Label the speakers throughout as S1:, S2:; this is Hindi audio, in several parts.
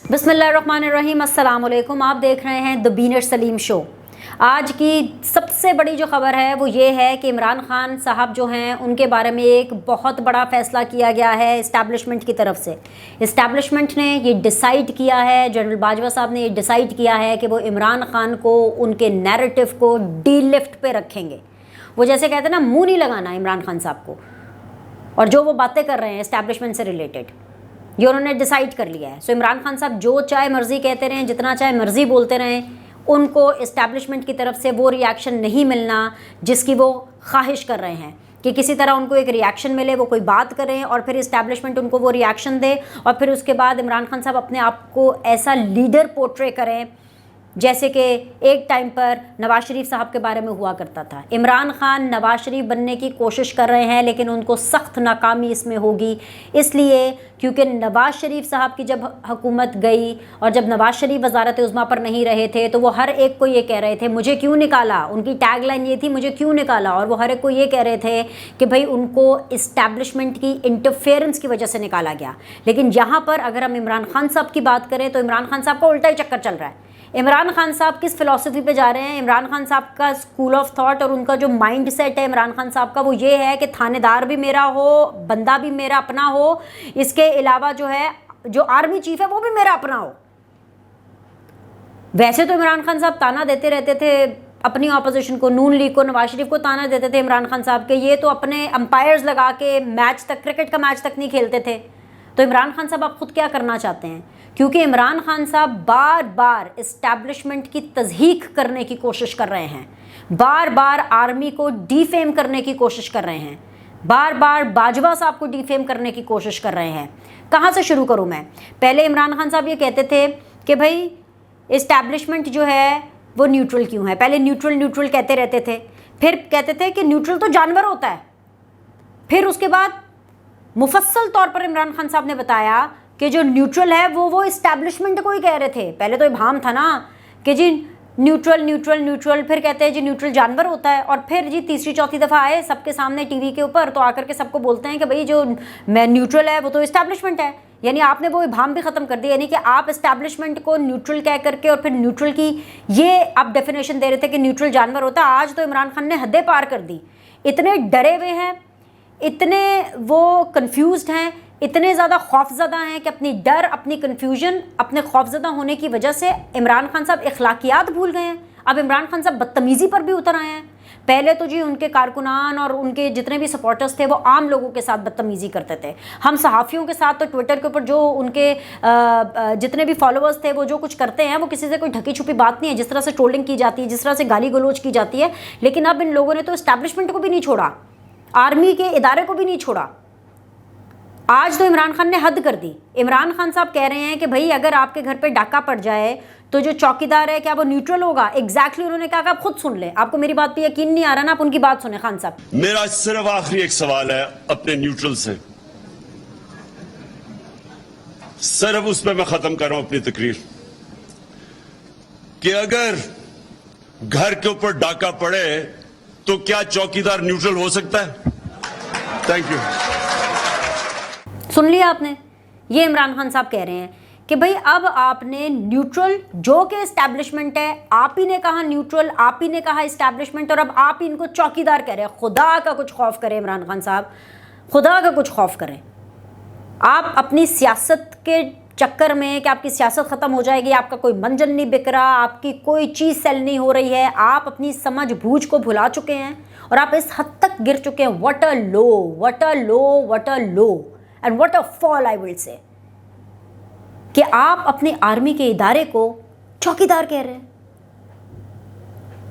S1: बिस्मिल्लाहिर्रहमानिर्रहीम, अस्सलाम वालेकुम। आप देख रहे हैं द बीनर सलीम शो। आज की सबसे बड़ी जो ख़बर है वो ये है कि इमरान ख़ान साहब जो हैं उनके बारे में एक बहुत बड़ा फ़ैसला किया गया है इस्टेब्लिशमेंट की तरफ से। इस्टेब्लिशमेंट ने ये डिसाइड किया है, जनरल बाजवा साहब ने ये डिसाइड किया है कि वो इमरान ख़ान को उनके नैरेटिव को डीलिफ्ट पे रखेंगे। वो जैसे कहते हैं ना, मुँह नहीं लगाना इमरान ख़ान साहब को, और जो वो बातें कर रहे हैं इस्टेब्लिशमेंट से रिलेटेड, ये उन्होंने डिसाइड कर लिया है। सो इमरान खान साहब जो चाहे मर्ज़ी कहते रहें, जितना चाहे मर्ज़ी बोलते रहें, उनको इस्टेब्लिशमेंट की तरफ से वो रिएक्शन नहीं मिलना जिसकी वो ख्वाहिश कर रहे हैं कि किसी तरह उनको एक रिएक्शन मिले, वो कोई बात करें और फिर इस्टेब्लिशमेंट उनको वो रिएक्शन दे, और फिर उसके बाद इमरान खान साहब अपने आप को ऐसा लीडर पोर्ट्रे करें जैसे कि एक टाइम पर नवाज़ शरीफ साहब के बारे में हुआ करता था। इमरान ख़ान नवाज़ शरीफ बनने की कोशिश कर रहे हैं, लेकिन उनको सख्त नाकामी इसमें होगी, इसलिए क्योंकि नवाज़ शरीफ साहब की जब हुकूमत गई और जब नवाज़ शरीफ वज़ारत उज़्मा पर नहीं रहे थे तो वो हर एक को ये कह रहे थे मुझे क्यों निकाला। उनकी टैग लाइन ये थी, मुझे क्यों निकाला, और वो हर एक को ये कह रहे थे कि भाई उनको इस्टेब्लिशमेंट की इंटरफेरेंस की वजह से निकाला गया। लेकिन यहाँ पर अगर हम इमरान खान साहब की बात करें तो इमरान खान साहब का उल्टा ही चक्कर चल रहा है। इमरान खान साहब किस फ़िलासफ़ी पे जा रहे हैं, इमरान खान साहब का स्कूल ऑफ थॉट और उनका जो माइंड सेट है इमरान खान साहब का, वो ये है कि थानेदार भी मेरा हो, बंदा भी मेरा अपना हो, इसके अलावा जो है जो आर्मी चीफ है वो भी मेरा अपना हो। वैसे तो इमरान खान साहब ताना देते रहते थे अपनी ऑपोजिशन को, नून लीग को, नवाज शरीफ को ताना देते थे इमरान खान साहब के ये तो अपने अंपायर्स लगा के मैच तक, क्रिकेट का मैच तक नहीं खेलते थे। तो इमरान खान साहब आप खुद क्या करना चाहते हैं? क्योंकि इमरान खान साहब बार बार इस्टेब्लिशमेंट की तज़हीक करने की कोशिश कर रहे हैं, बार बार आर्मी को डीफेम करने की कोशिश कर रहे हैं, बार बार बाजवा साहब को डीफेम करने की कोशिश कर रहे हैं। कहाँ से शुरू करूँ मैं? पहले इमरान खान साहब ये कहते थे कि भाई इस्टेब्लिशमेंट जो है वो न्यूट्रल क्यों है। पहले न्यूट्रल न्यूट्रल कहते रहते थे, फिर कहते थे कि न्यूट्रल तो जानवर होता है। फिर उसके बाद मुफस्सल तौर पर इमरान खान साहब ने बताया कि जो न्यूट्रल है वो इस्टेब्लिशमेंट को ही कह रहे थे। पहले तो इबाहम था ना कि जी न्यूट्रल न्यूट्रल न्यूट्रल, फिर कहते हैं जी न्यूट्रल जानवर होता है, और फिर जी तीसरी चौथी दफ़ा आए सबके सामने टीवी के ऊपर तो आकर के सबको बोलते हैं कि भाई जो मैं न्यूट्रल है वो तो इस्टेब्लिशमेंट है। यानी आपने वो इबाहम भी ख़त्म कर दिया, यानी कि आप इस्टेब्लिशमेंट को न्यूट्रल कह करके और फिर न्यूट्रल की ये आप डेफिनेशन दे रहे थे कि न्यूट्रल जानवर होता है। आज तो इमरान खान ने हदें पार कर दी, इतने डरे हुए हैं, इतने वो कन्फ्यूज्ड हैं, इतने ज़्यादा खौफज़दा हैं कि अपनी डर, अपनी कन्फ्यूजन, अपने खौफज़दा होने की वजह से इमरान खान साहब अखलाकियात भूल गए हैं। अब इमरान खान साहब बदतमीज़ी पर भी उतर आए हैं। पहले तो जी उनके कारकुनान और उनके जितने भी सपोर्टर्स थे वो आम लोगों के साथ बदतमीज़ी करते थे। हम सहाफ़ियों के साथ तो ट्विटर के ऊपर जो उनके जितने भी फॉलोअर्स थे वो जो कुछ करते हैं वो किसी से कोई ढकी छुपी बात नहीं है। जिस तरह से ट्रोलिंग की जाती है, जिस तरह से गाली गलोच की जाती है, लेकिन अब इन लोगों ने तो इस्टेब्लिशमेंट को भी नहीं छोड़ा, आर्मी के इदारे को भी नहीं छोड़ा। आज तो इमरान खान ने हद कर दी। इमरान खान साहब कह रहे हैं कि भाई अगर आपके घर पे डाका पड़ जाए तो जो चौकीदार है क्या वो न्यूट्रल होगा? एग्जैक्टली उन्होंने कहा कि आप खुद सुन लें। आपको मेरी बात पे यकीन नहीं आ रहा ना, आप उनकी बात सुने। खान साहब,
S2: मेरा सिर्फ आखिरी एक सवाल है अपने न्यूट्रल से, सिर्फ उस पर मैं खत्म कर रहा हूं अपनी तकरीर, कि अगर घर के ऊपर डाका पड़े तो क्या चौकीदार न्यूट्रल हो सकता है? Thank you.
S1: सुन लिया आपने? ये इमरान खान साहब कह रहे हैं कि भाई अब आपने न्यूट्रल जो कि इस्टेब्लिशमेंट है, आप ही ने कहा न्यूट्रल, आप ही ने कहा इस्टेब्लिशमेंट, और अब आप ही इनको चौकीदार कह रहे हैं। खुदा का कुछ खौफ करें इमरान खान साहब, खुदा का कुछ खौफ करें। आप अपनी सियासत के चक्कर में कि आपकी सियासत ख़त्म हो जाएगी, आपका कोई मंजन नहीं बिक रहा, आपकी कोई चीज़ सेल नहीं हो रही है, आप अपनी समझ बूझ को भुला चुके हैं और आप इस हद तक गिर चुके हैं। What a low, what a low, what a low and what a fall I will say, कि आप अपने आर्मी के इदारे को चौकीदार कह रहे हैं।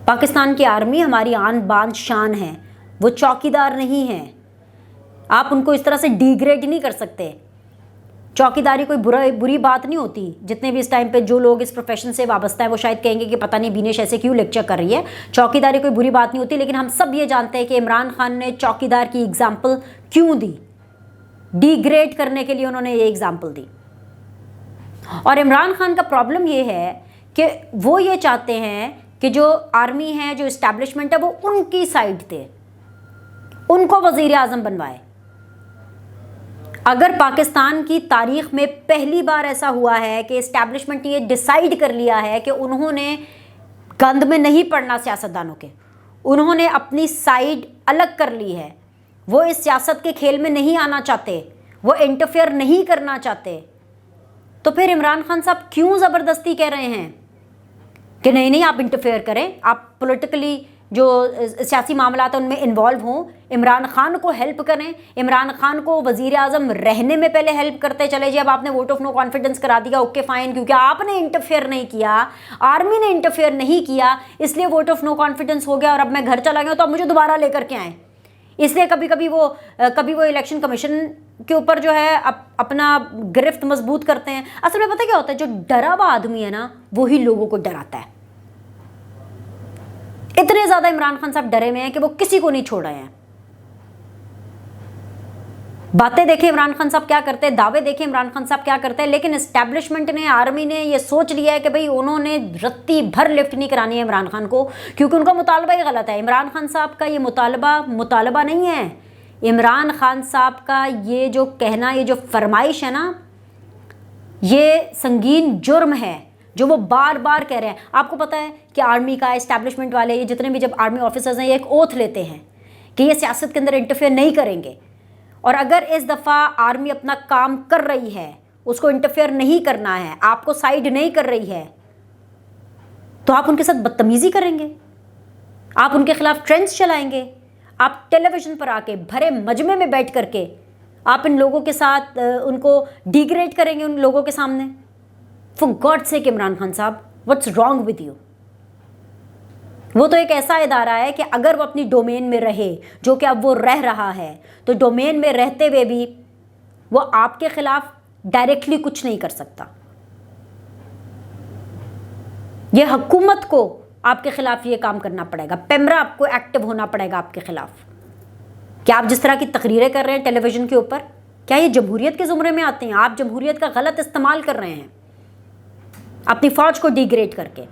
S1: पाकिस्तान की आर्मी हमारी आन बान शान है, वो चौकीदार नहीं है। आप उनको इस तरह से डिग्रेड नहीं कर सकते। चौकीदारी कोई बुरी बात नहीं होती। जितने भी इस टाइम पे जो लोग इस प्रोफेशन से वाबस्ता है वो शायद कहेंगे कि पता नहीं बीनेश ऐसे क्यों लेक्चर कर रही है। चौकीदारी कोई बुरी बात नहीं होती, लेकिन हम सब ये जानते हैं कि इमरान खान ने चौकीदार की एग्जाम्पल क्यों दी। डिग्रेड करने के लिए उन्होंने ये एग्जाम्पल दी। और इमरान खान का प्रॉब्लम ये है कि वो ये चाहते हैं कि जो आर्मी है, जो इस्टेब्लिशमेंट है, वो उनकी साइड थे, उनको वज़ीर आज़म बनवाए। अगर पाकिस्तान की तारीख में पहली बार ऐसा हुआ है कि इस्टेब्लिशमेंट ने ये डिसाइड कर लिया है कि उन्होंने गंद में नहीं पड़ना सियासतदानों के, उन्होंने अपनी साइड अलग कर ली है, वो इस सियासत के खेल में नहीं आना चाहते, वो इंटरफेयर नहीं करना चाहते, तो फिर इमरान खान साहब क्यों ज़बरदस्ती कह रहे हैं कि नहीं नहीं आप इंटरफेयर करें, आप पॉलिटिकली जो सियासी मामला है उनमें इन्वॉल्व हों, इमरान खान को हेल्प करें, इमरान खान को वज़ीर आज़म रहने में पहले हेल्प करते चले। जी अब आपने वोट ऑफ नो कॉन्फिडेंस करा दिया, ओके फाइन, क्योंकि आपने इंटरफेयर नहीं किया, आर्मी ने इंटरफेयर नहीं किया, इसलिए वोट ऑफ नो कॉन्फिडेंस हो गया और अब मैं घर चला गया तो अब मुझे दोबारा लेकर के आएँ। इसलिए कभी वो इलेक्शन कमीशन के ऊपर जो है अपना गिरफ्त मजबूत करते हैं। असल में पता क्या होता है, जो डरा हुआ आदमी है ना वही लोगों को डराता है। इतने ज्यादा इमरान खान साहब डरे हुए हैं कि वो किसी को नहीं छोड़ रहे हैं। बातें देखें इमरान खान साहब क्या करते हैं, दावे देखें इमरान खान साहब क्या करते हैं, लेकिन एस्टैब्लिशमेंट ने, आर्मी ने ये सोच लिया है कि भाई उन्होंने रत्ती भर लिफ्ट नहीं करानी है इमरान खान को, क्योंकि उनका मुतालबा ही गलत है। इमरान खान साहब का ये मुतालबा नहीं है। इमरान खान साहब का ये जो कहना, ये जो फरमाइश है ना, ये संगीन जुर्म है जो वो बार बार कह रहे हैं। आपको पता है कि आर्मी का, एस्टैब्लिशमेंट वाले, ये जितने भी जब आर्मी ऑफिसर्स हैं, ये एक ओथ लेते हैं कि ये सियासत के अंदर इंटरफेयर नहीं करेंगे, और अगर इस दफ़ा आर्मी अपना काम कर रही है, उसको इंटरफेयर नहीं करना है, आपको साइड नहीं कर रही है, तो आप उनके साथ बदतमीज़ी करेंगे, आप उनके खिलाफ ट्रेंड्स चलाएंगे, आप टेलीविज़न पर आके भरे मजमे में बैठ करके आप इन लोगों के साथ उनको डिग्रेड करेंगे उन लोगों के सामने। For God sake Imran Khan साहब, व्हाट्स रॉन्ग विद यू? वो तो एक ऐसा इदारा है कि अगर वो अपनी डोमेन में रहे, जो कि अब वो रह रहा है, तो डोमेन में रहते हुए भी वो आपके खिलाफ डायरेक्टली कुछ नहीं कर सकता। ये हुकूमत को आपके खिलाफ ये काम करना पड़ेगा, पेमरा आपको एक्टिव होना पड़ेगा आपके खिलाफ। क्या आप जिस तरह की तकरीरें कर रहे हैं टेलीविजन के ऊपर, क्या ये जमहूरियत के ज़ुमरे में आते हैं? आप जमहूरियत का गलत इस्तेमाल कर रहे हैं अपनी फ़ौज को डिग्रेड करके।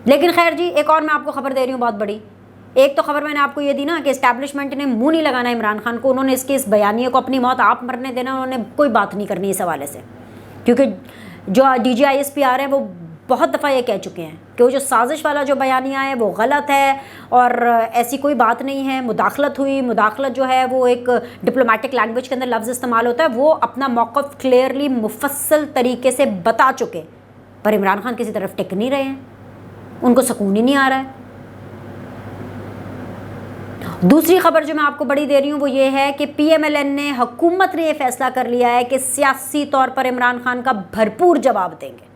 S1: लेकिन खैर जी, एक और मैं आपको खबर दे रही हूँ बहुत बड़ी। एक तो खबर मैंने आपको ये दी ना कि एस्टैब्लिशमेंट ने मुंह नहीं लगाना इमरान खान को, उन्होंने इस बयानिए को अपनी मौत आप मरने देना, उन्होंने कोई बात नहीं करनी इस हवाले से, क्योंकि जो DGISP आ रहे हैं वो बहुत दफ़ा ये कह चुके हैं कि वो जो साजिश वाला जो बयानिया है वो गलत है और ऐसी कोई बात नहीं है। मुदाखलत हुई, मुदाखलत जो है वो एक डिप्लोमेटिक लैंग्वेज के अंदर लफ्ज़ इस्तेमाल होता है, वो अपना मौक़िफ़ क्लियरली मुफस्सल तरीके से बता चुके, पर इमरान खान किसी तरफ टिक नहीं रहे हैं, उनको सुकून ही नहीं आ रहा है। दूसरी खबर जो मैं आपको बड़ी दे रही हूँ वो ये है कि PMLN ने, हुकूमत ने ये फैसला कर लिया है कि सियासी तौर पर इमरान खान का भरपूर जवाब देंगे।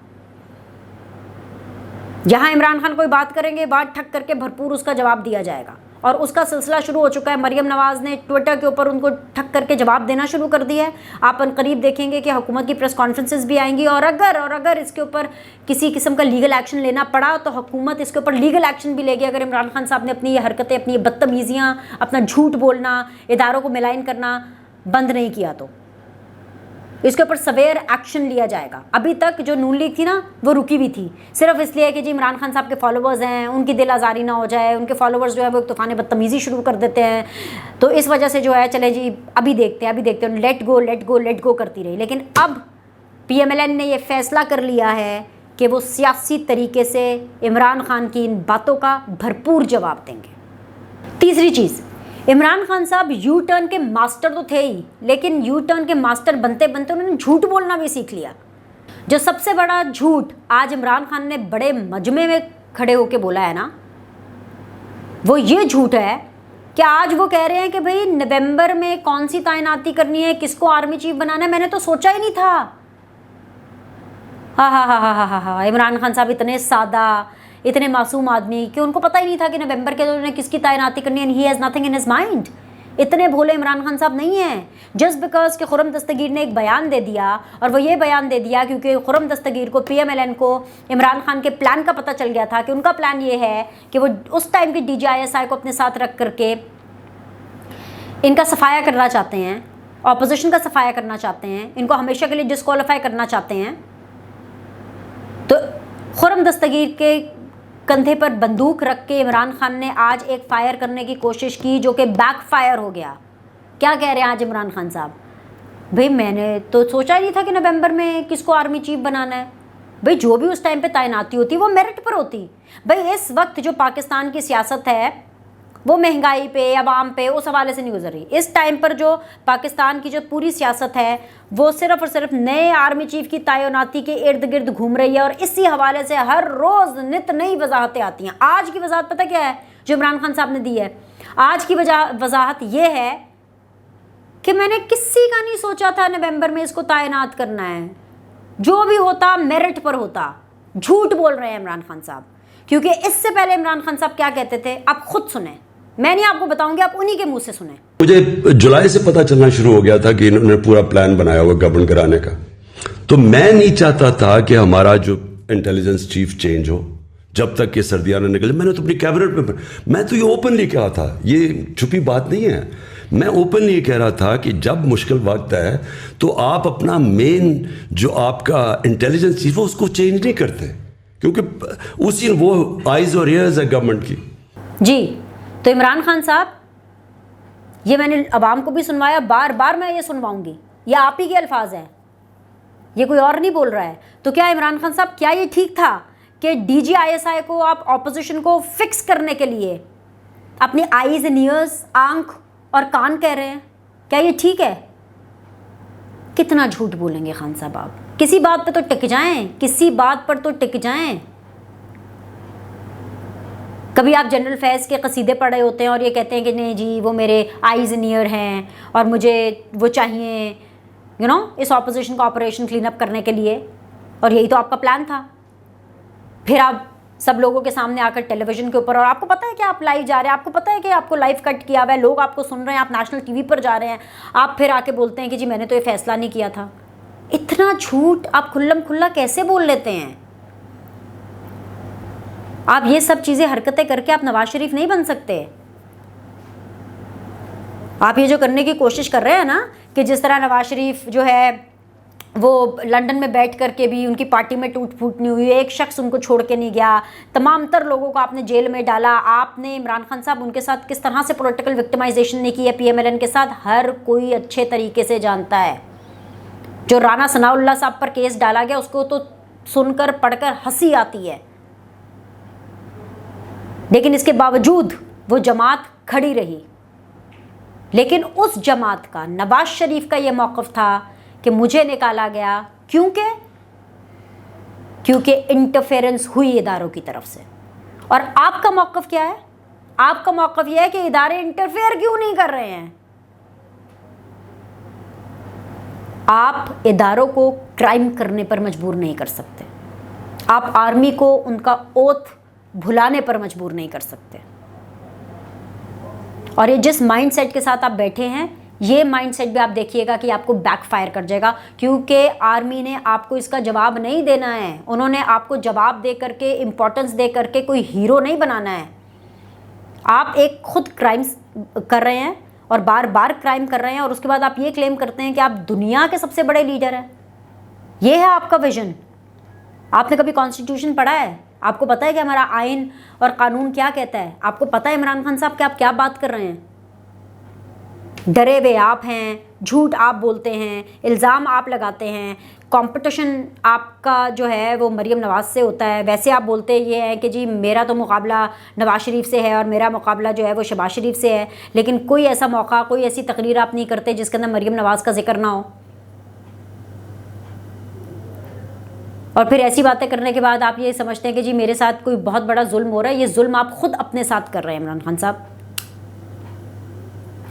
S1: जहां इमरान खान कोई बात करेंगे, बात ठक करके भरपूर उसका जवाब दिया जाएगा, और उसका सिलसिला शुरू हो चुका है। मरियम नवाज़ ने ट्विटर के ऊपर उनको ठक करके जवाब देना शुरू कर दिया है। आप अनकरीब देखेंगे कि हुकूमत की प्रेस कॉन्फ्रेंसेस भी आएंगी, और अगर इसके ऊपर किसी किस्म का लीगल एक्शन लेना पड़ा तो हुकूमत इसके ऊपर लीगल एक्शन भी लेगी। अगर इमरान खान साहब ने अपनी ये हरकतें, अपनी बदतमीज़ियाँ, अपना झूठ बोलना, इदारों को मिलाइन करना बंद नहीं किया तो इसके ऊपर सवेयर एक्शन लिया जाएगा। अभी तक जो नून लीग थी ना वो रुकी हुई थी, सिर्फ इसलिए कि जी इमरान खान साहब के फॉलोवर्स हैं, उनकी दिल आज़ारी ना हो जाए, उनके फॉलोवर्स जो है वो एक तूफ़ान बदतमीज़ी शुरू कर देते हैं, तो इस वजह से जो है चले जी अभी देखते हैं लेट गो करती रही। लेकिन अब PMLN ने ये फैसला कर लिया है कि वो सियासी तरीके से इमरान खान की इन बातों का भरपूर जवाब देंगे। तीसरी चीज़, इमरान खान साहब यू टर्न के मास्टर तो थे ही, लेकिन यू टर्न के मास्टर बनते बनते उन्होंने झूठ बोलना भी सीख लिया। जो सबसे बड़ा झूठ आज इमरान खान ने बड़े मजमे में खड़े होकर बोला है ना, वो ये झूठ है कि आज वो कह रहे हैं कि भाई नवंबर में कौन सी तैनाती करनी है, किसको आर्मी चीफ बनाना है, मैंने तो सोचा ही नहीं था। हा। इमरान खान साहब इतने सादा, इतने मासूम आदमी कि उनको पता ही नहीं था कि नवंबर के दौरान किसकी तैनाती करनी है। He has nothing in his mind. इतने भोले इमरान खान साहब नहीं हैं। जस्ट बिकॉज कि खुर्रम दस्तगीर ने एक बयान दे दिया, और वो ये बयान दे दिया क्योंकि खुर्रम दस्तगीर को, PMLN को इमरान खान के प्लान का पता चल गया था कि उनका प्लान ये है कि वो उस टाइम की DGISI को अपने साथ रख करके इनका सफाया करना चाहते हैं, ऑपोजिशन का सफाया करना चाहते हैं, इनको हमेशा के लिए डिस्क्वालीफाई करना चाहते हैं। तो खुर्रम दस्तगीर के कंधे पर बंदूक रख के इमरान खान ने आज एक फायर करने की कोशिश की, जो कि बैक फायर हो गया। क्या कह रहे हैं आज इमरान खान साहब भाई मैंने तो सोचा ही नहीं था कि नवंबर में किसको आर्मी चीफ बनाना है। भाई जो भी उस टाइम पे तैनाती होती वो मेरिट पर होती। भाई इस वक्त जो पाकिस्तान की सियासत है वो महंगाई पे, अवाम पे, उस हवाले से नहीं गुजर रही। इस टाइम पर जो पाकिस्तान की जो पूरी सियासत है वो सिर्फ और सिर्फ नए आर्मी चीफ की तैनाती के इर्द गिर्द घूम रही है, और इसी हवाले से हर रोज़ नित नई वजाहतें आती हैं। आज की वजाहत पता क्या है जो इमरान खान साहब ने दी है? आज की वजाहत ये है कि मैंने किसी का नहीं सोचा था नवंबर में इसको तैनात करना है। जो भी होता मेरिट पर होता। झूठ बोल रहे हैं इमरान खान साहब, क्योंकि इससे पहले इमरान खान साहब क्या कहते थे आप खुद सुने। मैं नहीं आपको बताऊंगी, आप उन्हीं के मुंह से सुने।
S2: मुझे जुलाई से पता चलना शुरू हो गया था कि इन्होंने पूरा प्लान बनाया हुआ गवर्न कराने का। तो मैं नहीं चाहता था कि हमारा जो इंटेलिजेंस चीफ चेंज हो जब तक ये सर्दियां न निकले। मैंने तो अपनी कैबिनेट में, मैं तो ये ओपनली कहा था, ये छुपी बात नहीं है। मैं ओपनली ये कह रहा था कि जब मुश्किल वक्त है तो आप अपना मेन जो आपका इंटेलिजेंस चीफ है उसको चेंज नहीं करते, क्योंकि उसी वो आइज और ईयर्स है गवर्नमेंट की।
S1: जी तो इमरान खान साहब, ये मैंने अवाम को भी सुनवाया, बार बार मैं ये सुनवाऊंगी, ये आप ही के अल्फाज हैं, ये कोई और नहीं बोल रहा है। तो क्या इमरान खान साहब, क्या ये ठीक था कि DGISI को आप ऑपोजिशन को फिक्स करने के लिए अपनी आईज एंड ईयर्स, आंख और कान कह रहे हैं? क्या ये ठीक है? कितना झूठ बोलेंगे खान साहब आप? किसी बात पर तो टिक जाएं, किसी बात पर तो टिक जाएं। कभी आप जनरल फैज़ के कसीदे पढ़े होते हैं और ये कहते हैं कि नहीं जी वो मेरे आईज एंड ईयर हैं और मुझे वो चाहिए इस ऑपोजिशन का ऑपरेशन क्लीन अप करने के लिए, और यही तो आपका प्लान था। फिर आप सब लोगों के सामने आकर टेलीविज़न के ऊपर, और आपको पता है कि आप लाइव जा रहे हैं, आपको पता है कि आपको लाइव कट किया हुआ है, लोग आपको सुन रहे हैं, आप नेशनल टीवी पर जा रहे हैं, आप फिर आके बोलते हैं कि जी मैंने तो ये फैसला नहीं किया था। इतना झूठ आप खुल्लम खुल्ला कैसे बोल लेते हैं? आप ये सब चीज़ें हरकतें करके आप नवाज शरीफ नहीं बन सकते। आप ये जो करने की कोशिश कर रहे हैं ना, कि जिस तरह नवाज शरीफ जो है वो लंदन में बैठ करके भी उनकी पार्टी में टूट फूट नहीं हुई, एक शख्स उनको छोड़ के नहीं गया, तमाम तर लोगों को आपने जेल में डाला। आपने इमरान खान साहब उनके साथ किस तरह से पॉलिटिकल विक्टिमाइजेशन नहीं की है PMLN के साथ, हर कोई अच्छे तरीके से जानता है। जो राना सनाउल्लाह साहब पर केस डाला गया उसको तो सुनकर पढ़कर हंसी आती है, लेकिन इसके बावजूद वो जमात खड़ी रही। लेकिन उस जमात का, नवाज शरीफ का ये मौक़िफ़ था कि मुझे निकाला गया क्योंकि इंटरफेरेंस हुई इदारों की तरफ से। और आपका मौक़िफ़ क्या है? आपका मौक़िफ़ यह है कि इदारे इंटरफेयर क्यों नहीं कर रहे हैं। आप इदारों को क्राइम करने पर मजबूर नहीं कर सकते, आप आर्मी को उनका ओथ भुलाने पर मजबूर नहीं कर सकते। और ये जिस माइंडसेट के साथ आप बैठे हैं, ये माइंडसेट भी आप देखिएगा कि आपको बैकफायर कर जाएगा, क्योंकि आर्मी ने आपको इसका जवाब नहीं देना है। उन्होंने आपको जवाब दे करके, इम्पोर्टेंस दे करके कोई हीरो नहीं बनाना है। आप एक खुद क्राइम्स कर रहे हैं और बार बार क्राइम कर रहे हैं, और उसके बाद आप ये क्लेम करते हैं कि आप दुनिया के सबसे बड़े लीडर हैं। ये है आपका विजन। आपने कभी कॉन्स्टिट्यूशन पढ़ा है? आपको पता है कि हमारा आइन और कानून क्या कहता है? आपको पता है इमरान खान साहब कि आप क्या बात कर रहे हैं? डरे हुए आप हैं, झूठ आप बोलते हैं, इल्ज़ाम आप लगाते हैं, कंपटीशन आपका जो है वो मरीम नवाज़ से होता है। वैसे आप बोलते ये हैं कि जी मेरा तो मुकाबला नवाज़ शरीफ से है और मेरा मुकाबला जो है वो शहबाज शरीफ से है, लेकिन कोई ऐसा मौका, कोई ऐसी तकरीर आप नहीं करते जिसके अंदर मरीम नवाज़ का जिक्र ना हो। और फिर ऐसी बातें करने के बाद आप ये समझते हैं कि जी मेरे साथ कोई बहुत बड़ा जुल्म हो रहा है। ये जुल्म आप खुद अपने साथ कर रहे हैं इमरान खान साहब।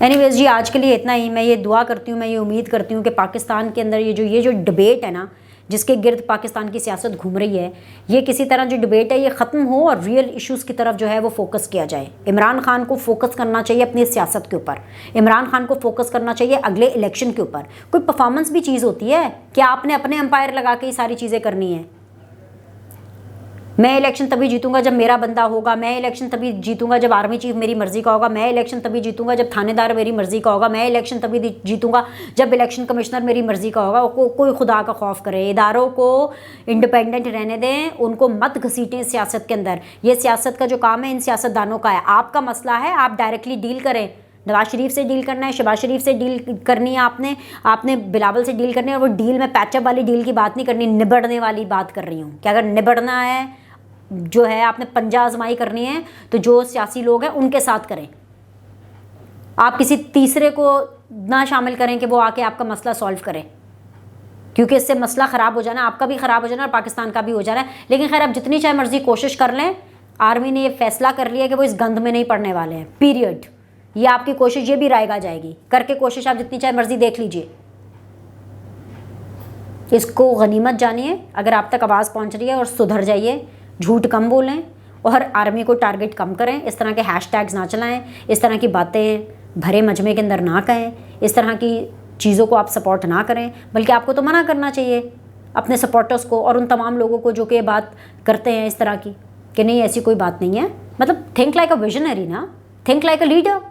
S1: एनीवेज जी, आज के लिए इतना ही। मैं ये दुआ करती हूँ, मैं ये उम्मीद करती हूँ कि पाकिस्तान के अंदर ये जो डिबेट है ना, जिसके गिर्द पाकिस्तान की सियासत घूम रही है, ये किसी तरह जो डिबेट है ये ख़त्म हो और रियल इश्यूज़ की तरफ जो है वो फोकस किया जाए। इमरान खान को फोकस करना चाहिए अपनी सियासत के ऊपर। इमरान खान को फोकस करना चाहिए अगले इलेक्शन के ऊपर। कोई परफॉर्मेंस भी चीज़ होती है कि आपने अपने एम्पायर लगा के ये सारी चीज़ें करनी है। मैं इलेक्शन तभी जीतूंगा जब मेरा बंदा होगा, मैं इलेक्शन तभी जीतूंगा जब आर्मी चीफ मेरी मर्जी का होगा, मैं इलेक्शन तभी जीतूंगा जब थानेदार मेरी मर्जी का होगा, मैं इलेक्शन तभी जीतूंगा जब इलेक्शन कमिश्नर मेरी मर्जी का होगा। कोई खुदा का खौफ करे, इदारों को इंडिपेंडेंट रहने दें, उनको मत घसीटें सियासत के अंदर। ये सियासत का जो काम है इन सियासतदानों का है। आपका मसला है, आप डायरेक्टली डील करें, नवाज शरीफ से डील करना है, शहबाज शरीफ से डील करनी है, आपने बिलावल से डील करनी है। और वो डील में पैचअप वाली डील की बात नहीं करनी, निबड़ने वाली बात कर रही हूँ कि अगर निबड़ना है, जो है आपने पंजा आजमाई करनी है, तो जो सियासी लोग हैं उनके साथ करें। आप किसी तीसरे को ना शामिल करें कि वो आके आपका मसला सॉल्व करे, क्योंकि इससे मसला ख़राब हो जाना, आपका भी ख़राब हो जाना और पाकिस्तान का भी हो जाना है। लेकिन खैर, अब जितनी चाहे मर्जी कोशिश कर लें, आर्मी ने ये फैसला कर लिया कि वो इस गंद में नहीं पड़ने वाले हैं, पीरियड। ये आपकी कोशिश, ये भी रायगा जाएगी, करके कोशिश आप जितनी चाहे मर्जी देख लीजिए। इसको गनीमत जानिए अगर आप तक आवाज़ पहुंच रही है, और सुधर जाइए, झूठ कम बोलें और आर्मी को टारगेट कम करें। इस तरह के हैशटैग्स ना चलाएं, इस तरह की बातें भरे मजमे के अंदर ना कहें, इस तरह की चीज़ों को आप सपोर्ट ना करें। बल्कि आपको तो मना करना चाहिए अपने सपोर्टर्स को और उन तमाम लोगों को जो कि ये बात करते हैं इस तरह की, कि नहीं ऐसी कोई बात नहीं है। मतलब थिंक लाइक अ विजनरी ना, थिंक लाइक अ लीडर।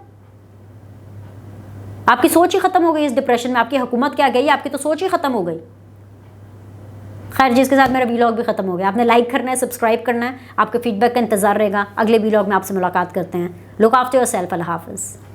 S1: आपकी सोच ही ख़त्म हो गई इस डिप्रेशन में। आपकी हुकूमत क्या गई, आपकी तो सोच ही ख़त्म हो गई। खैर, जिसके साथ मेरा वीलॉग भी ख़त्म हो गया। आपने लाइक करना है, सब्सक्राइब करना है, आपके फीडबैक का इंतज़ार रहेगा। अगले वीलॉग में आपसे मुलाकात करते हैं। Look after yourself. अल्लाह हाफ़िज़।